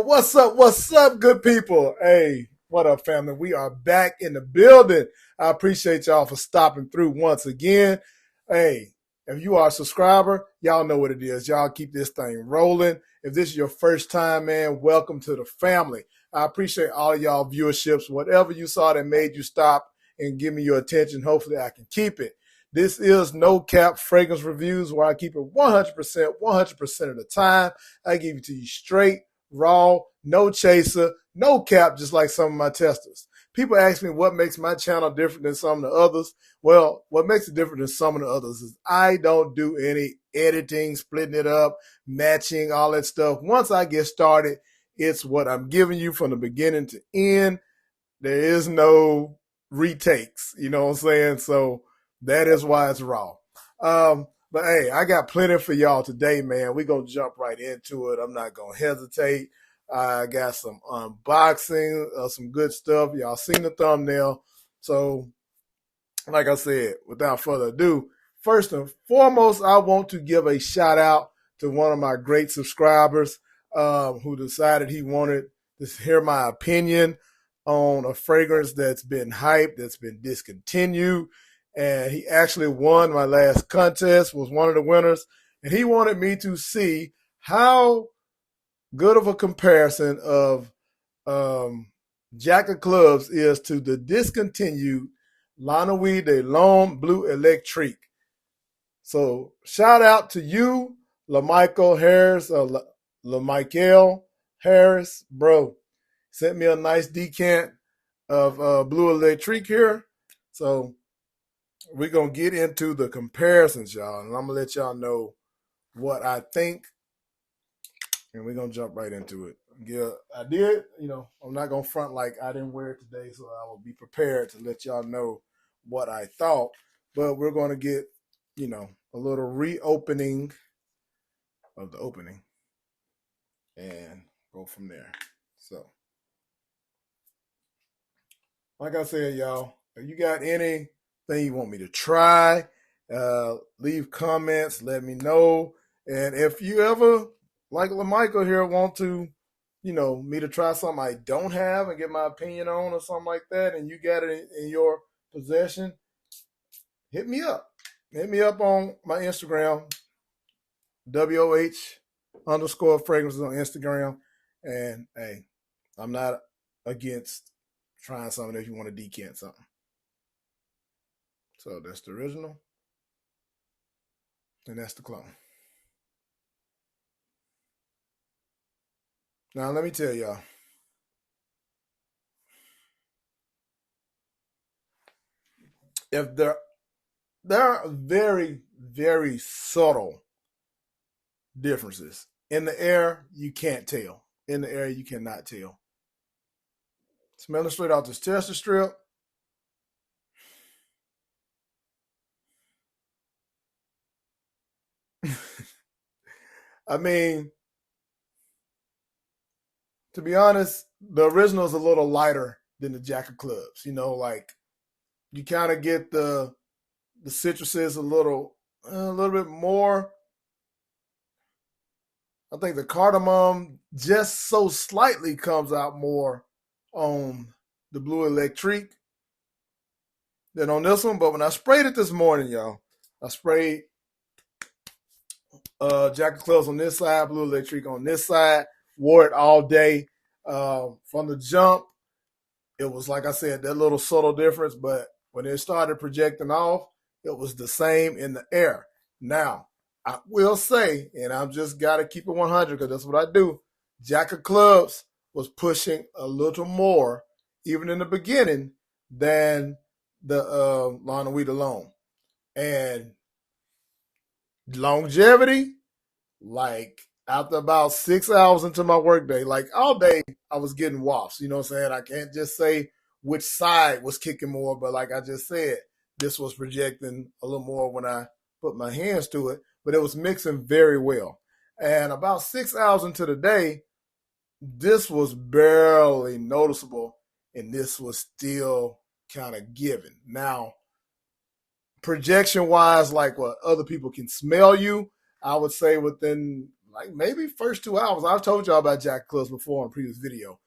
What's up, good people? Hey, what up, family? We are back in the building. I appreciate y'all for stopping through once again. Hey, if you are a subscriber, y'all know what it is. Y'all keep this thing rolling. If this is your first time, man, welcome to the family. I appreciate all of y'all viewerships. Whatever you saw that made you stop and give me your attention, hopefully I can keep it. This is NoCap Fragrance Reviews, where I keep it 100%, 100% of the time. I give it to you straight, raw, no chaser, no cap, just like some of my testers. People ask me what makes my channel different than some of the others. Well, what makes it different than some of the others is I don't do any editing, splitting it up, matching, all that stuff. Once I get started, it's what I'm giving you from the beginning to end. There is no retakes, you know what I'm saying? So that is why it's raw. But hey, I got plenty for y'all today, man. We're going to jump right into it. I'm not going to hesitate. I got some unboxing, some good stuff. Y'all seen the thumbnail. So like I said, without further ado, first and foremost, I want to give a shout out to one of my great subscribers who decided he wanted to hear my opinion on a fragrance that's been hyped, that's been discontinued. And he actually won my last contest, was one of the winners. And he wanted me to see how good of a comparison of Jack of Clubs is to the discontinued LaNuit de Lhomme Bleu Electrique. So shout out to you, LaMichael Harris, LaMichael Harris, bro. Sent me a nice decant of Bleu Electrique here. So we're going to get into the comparisons, y'all. And I'm going to let y'all know what I think. And we're going to jump right into it. Yeah, I did, I'm not going to front like I didn't wear it today. So I will be prepared to let y'all know what I thought. But we're going to get, a little reopening of the opening. And go from there. So, like I said, y'all, if you got anything you want me to try, leave comments, let me know. And if you ever, like LaMichael here, want to, me to try something I don't have and get my opinion on or something like that, and you got it in your possession, hit me up. Hit me up on my Instagram, WOH_fragrances on Instagram. And hey, I'm not against trying something if you want to decant something. So that's the original. And that's the clone. Now let me tell y'all. If there are very, very subtle differences. In the air, you can't tell. In the air, you cannot tell. Smelling straight out this tester strip. I mean, to be honest, the original is a little lighter than the Jack of Clubs. Like you kind of get the citruses a little bit more. I think the cardamom just so slightly comes out more on the Bleu Electrique than on this one. But when I sprayed it this morning, y'all, I sprayed Jack of Clubs on this side, Bleu Electrique on this side, wore it all day. From the jump, it was, like I said, that little subtle difference. But when it started projecting off, it was the same in the air. Now, I will say, and I've just got to keep it 100 because that's what I do, Jack of Clubs was pushing a little more, even in the beginning, than the LaNuit de Lhomme. And longevity, like after about 6 hours into my workday, like all day, I was getting wafts. You know what I'm saying? I can't just say which side was kicking more, but like I just said, this was projecting a little more when I put my hands to it, but it was mixing very well. And about 6 hours into the day, this was barely noticeable, and this was still kind of given. Now, projection wise, like what other people can smell you, I would say within like maybe first 2 hours. I've told y'all about Jack of Clubs before in a previous video.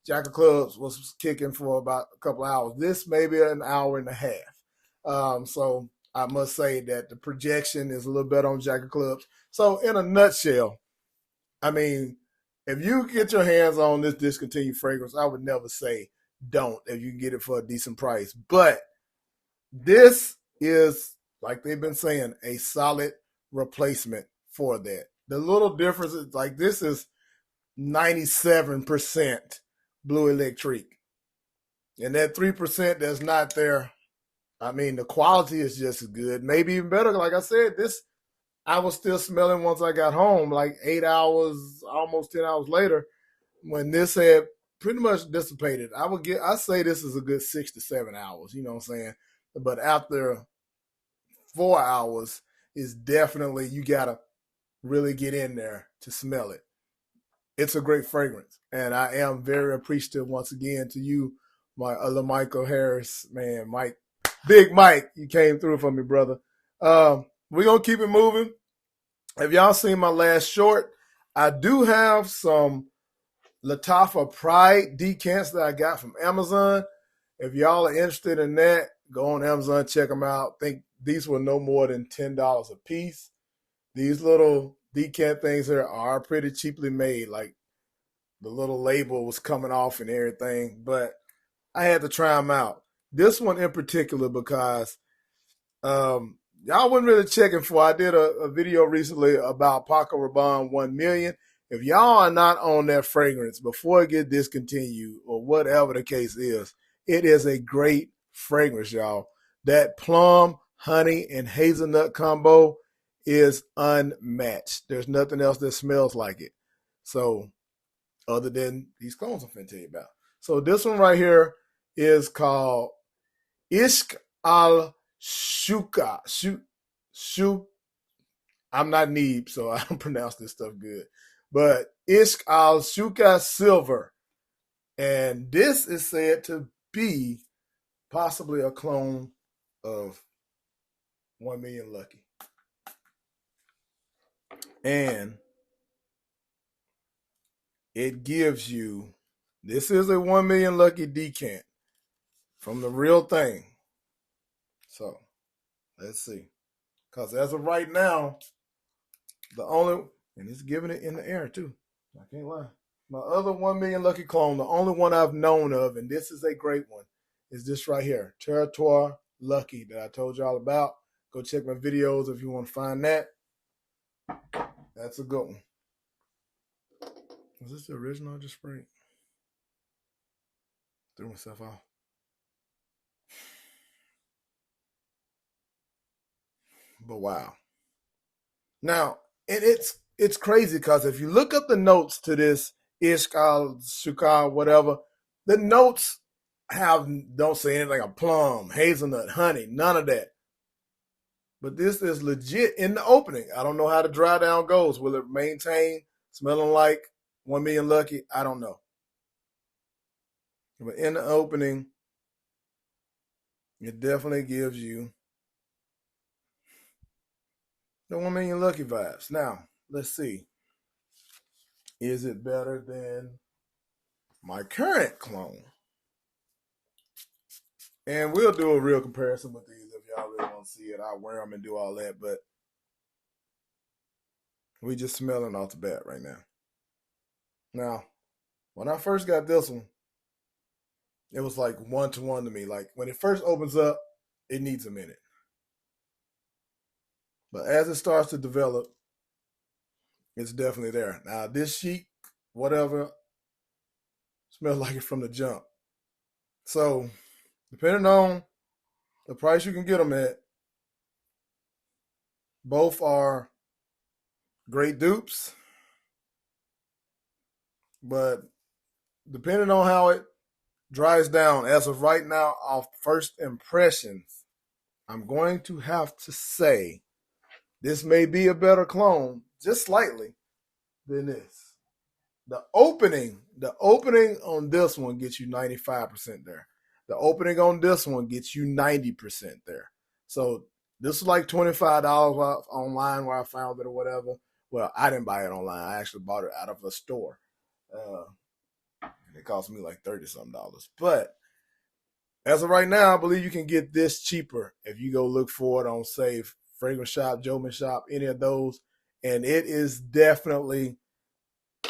Jack of Clubs was kicking for about a couple hours. This maybe an hour and a half. So I must say that the projection is a little better on Jack of Clubs. So in a nutshell, I mean, if you get your hands on this discontinued fragrance, I would never say don't if you can get it for a decent price. But this is, like they've been saying, a solid replacement for that. The little difference is like this is 97% Bleu Electrique. And that 3% that's not there, I mean, the quality is just as good, maybe even better. Like I said, this I was still smelling once I got home, like 8 hours, almost 10 hours later, when this had pretty much dissipated. I say this is a good 6 to 7 hours, you know what I'm saying? But after 4 hours is definitely, you gotta really get in there to smell it. It's a great fragrance, and I am very appreciative once again to you, my Michael Harris, man, Mike, Big Mike, you came through for me, brother. We're gonna keep it moving. Have y'all seen my last short? I do have some Lattafa Pride decants that I got from Amazon. If y'all are interested in that, go on Amazon, check them out. I think these were no more than $10 a piece. These little decant things here are pretty cheaply made. Like the little label was coming off and everything, but I had to try them out. This one in particular because y'all wasn't really checking for. I did a video recently about Paco Rabanne 1 million. If y'all are not on that fragrance before it gets discontinued or whatever the case is, it is a great fragrance, y'all. That plum, honey, and hazelnut combo is unmatched. There's nothing else that smells like it. So, other than these clones I'm finna tell you about. So this one right here is called Ishq al Shuka. I'm not Neeb, so I don't pronounce this stuff good. But Ishq al Shuka Silver. And this is said to be possibly a clone of 1 Million Lucky. And it gives you, this is a 1 Million Lucky decant from the real thing. So, let's see. Because as of right now, the only, and it's giving it in the air too. I can't lie. My other 1 Million Lucky clone, the only one I've known of, and this is a great one, is this right here, Territoire Lucky, that I told y'all about. Go check my videos if you want to find that. That's a good one. Was this the original I just sprayed? Threw myself off. But wow. Now, and it's crazy because if you look up the notes to this Ishq al Shuka, whatever, the notes don't say anything like a plum, hazelnut, honey, none of that. But this is legit in the opening. I don't know how the dry down goes. Will it maintain smelling like 1 Million Lucky? I don't know. But in the opening, it definitely gives you the 1 Million Lucky vibes. Now, let's see. Is it better than my current clone? And we'll do a real comparison with these if y'all really want to see it. I'll wear them and do all that, but we just smelling off the bat right now. Now, when I first got this one, it was like 1-to-1 to me. Like when it first opens up, it needs a minute. But as it starts to develop, it's definitely there. Now, this sheet, whatever, smells like it from the jump. So, depending on the price you can get them at, both are great dupes. But depending on how it dries down, as of right now, off first impressions, I'm going to have to say this may be a better clone, just slightly, than this. The opening on this one gets you 95% there. The opening on this one gets you 90% there. So this is like $25 online where I found it or whatever. Well, I didn't buy it online. I actually bought it out of a store. And it cost me like $30-something. But as of right now, I believe you can get this cheaper if you go look for it on, say, Fragrance Shop, Joman Shop, any of those. And it is definitely,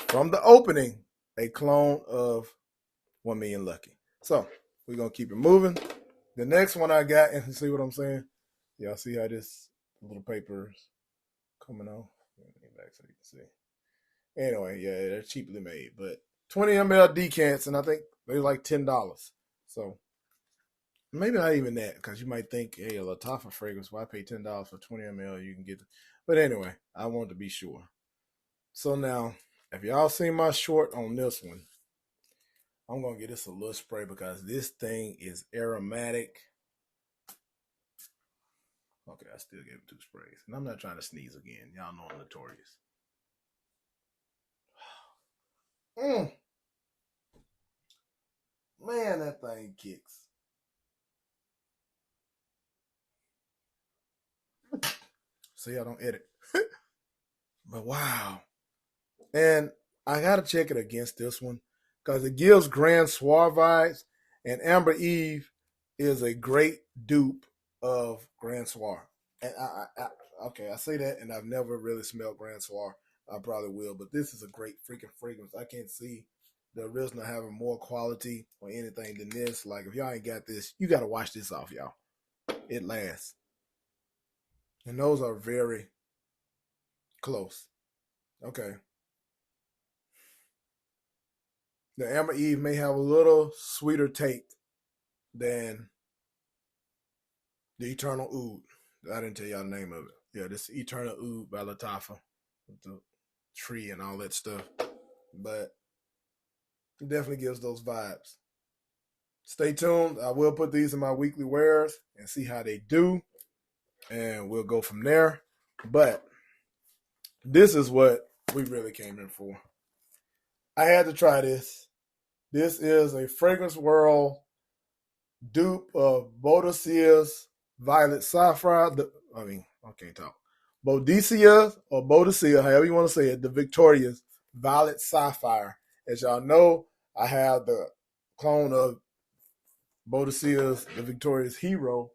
from the opening, a clone of 1 Million Lucky. So we're going to keep it moving. The next one I got, and see what I'm saying? Y'all see how this little paper is coming off? Let me get back so you can see. Anyway, yeah, they're cheaply made, but 20 ml decants, and I think they're like $10. So maybe not even that, because you might think, hey, a Lattafa fragrance, why pay $10 for 20 ml? You can get it. But anyway, I want to be sure. So now, if y'all seen my short on this one, I'm going to get this a little spray because this thing is aromatic. Okay, I still gave it 2 sprays. And I'm not trying to sneeze again. Y'all know I'm notorious. Man, that thing kicks. See, I don't edit. But wow. And I got to check it against this one because it gives Grand Soir vibes. And Amber Eve is a great dupe of Grand Soir. And I say that, and I've never really smelled Grand Soir. I probably will, but this is a great freaking fragrance. I can't see the original having more quality or anything than this. Like, if y'all ain't got this, you got to wash this off, y'all. It lasts. And those are very close. Okay. The Amber Eve may have a little sweeter take than the Eternal Oud. I didn't tell y'all the name of it. Yeah, this Eternal Oud by Lattafa. With the tree and all that stuff. But it definitely gives those vibes. Stay tuned. I will put these in my weekly wears and see how they do. And we'll go from there. But this is what we really came in for. I had to try this. This is a Fragrance World dupe of Boadicia's Violet Sapphire. I can't talk. Boadicea or Boadicea, however you want to say it, the Victoria's Violet Sapphire. As y'all know, I have the clone of Boadicia's, the Victoria's Hero,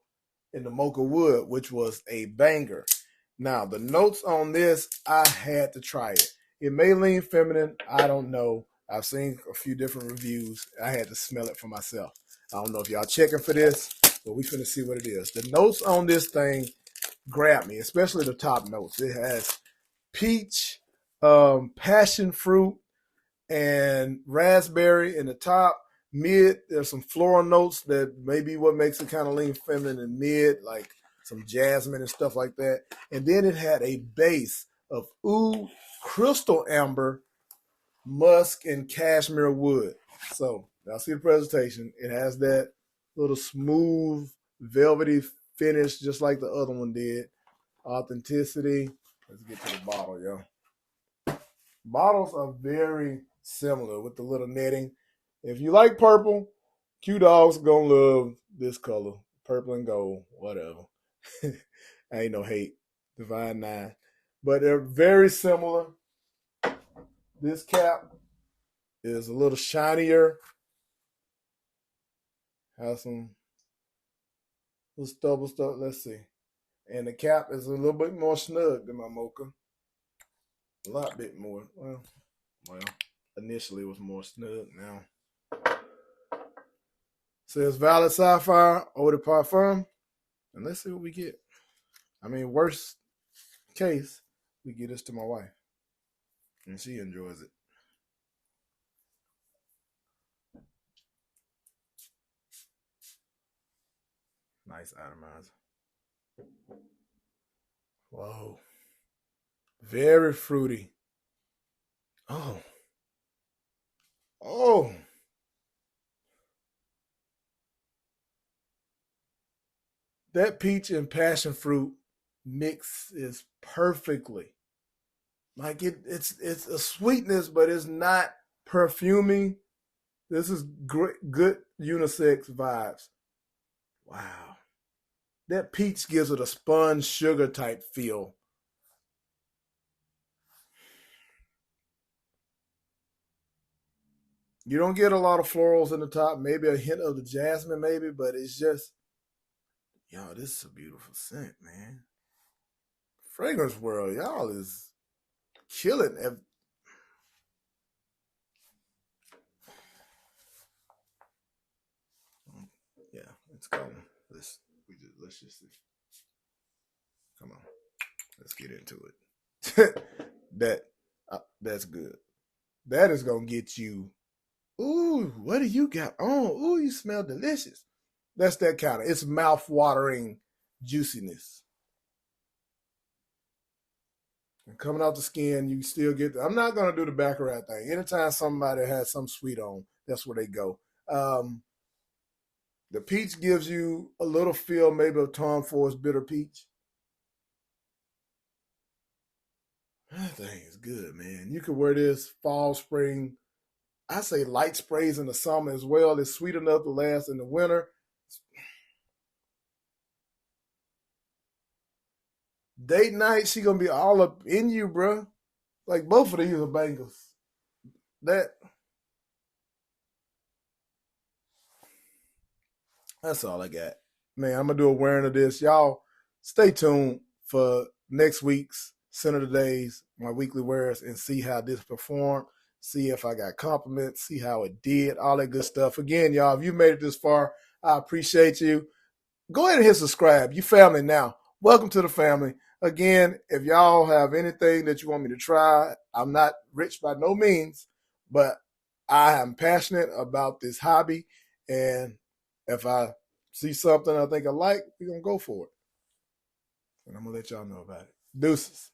in the Mocha Wood, which was a banger. Now, the notes on this, I had to try it. It may lean feminine. I don't know. I've seen a few different reviews. I had to smell it for myself. I don't know if y'all checking for this, but we finna see what it is. The notes on this thing grab me, especially the top notes. It has peach, passion fruit, and raspberry in the top. Mid, there's some floral notes that may be what makes it kind of lean feminine in mid, like some jasmine and stuff like that. And then it had a base of oud, crystal amber, musk, and cashmere wood. So, y'all see the presentation. It has that little smooth, velvety finish, just like the other one did. Authenticity. Let's get to the bottle, yo. Bottles are very similar with the little netting. If you like purple, Q Dog's gonna love this color. Purple and gold, whatever. Ain't no hate. Divine 9. But they're very similar. This cap is a little shinier. Has some little stubble stuff. Let's see. And the cap is a little bit more snug than my Mocha. A lot bit more. Well, initially it was more snug. Now says Violet Sapphire, Eau de Parfum. And let's see what we get. I mean, worst case, we get this to my wife. And she enjoys it. Nice atomizer. Whoa. Very fruity. Oh. Oh. That peach and passion fruit mixes perfectly. Like it's a sweetness, but it's not perfuming. This is great, good unisex vibes. Wow. That peach gives it a sponge sugar type feel. You don't get a lot of florals in the top, maybe a hint of the jasmine, maybe, but it's just, yo, this is a beautiful scent, man. Fragrance world, y'all is killing it. Yeah, it's going. Let's just see. Come on, let's get into it. That's good. That is gonna get you. Ooh, what do you got on? Ooh, you smell delicious. That's that kind of. It's mouth watering juiciness. And coming out the skin, you still get. I'm not gonna do the baccarat thing. Anytime somebody has some sweet on, that's where they go. Um, the peach gives you a little feel, maybe of Tom Ford's bitter peach. That thing is good, man. You could wear this fall, spring. I say light sprays in the summer as well. It's sweet enough to last in the winter. Date night, she gonna be all up in you, bro. Like both of these are bangers. That that's all I got. Man, I'm gonna do a wearing of this. Y'all stay tuned for next week's Center of the Days, my weekly wears, and see how this performed. See if I got compliments, see how it did, all that good stuff. Again, y'all, if you made it this far, I appreciate you. Go ahead and hit subscribe. You family now. Welcome to the family. Again, if y'all have anything that you want me to try, I'm not rich by no means, but I am passionate about this hobby. And if I see something I think I like, we're going to go for it. And I'm going to let y'all know about it. Deuces.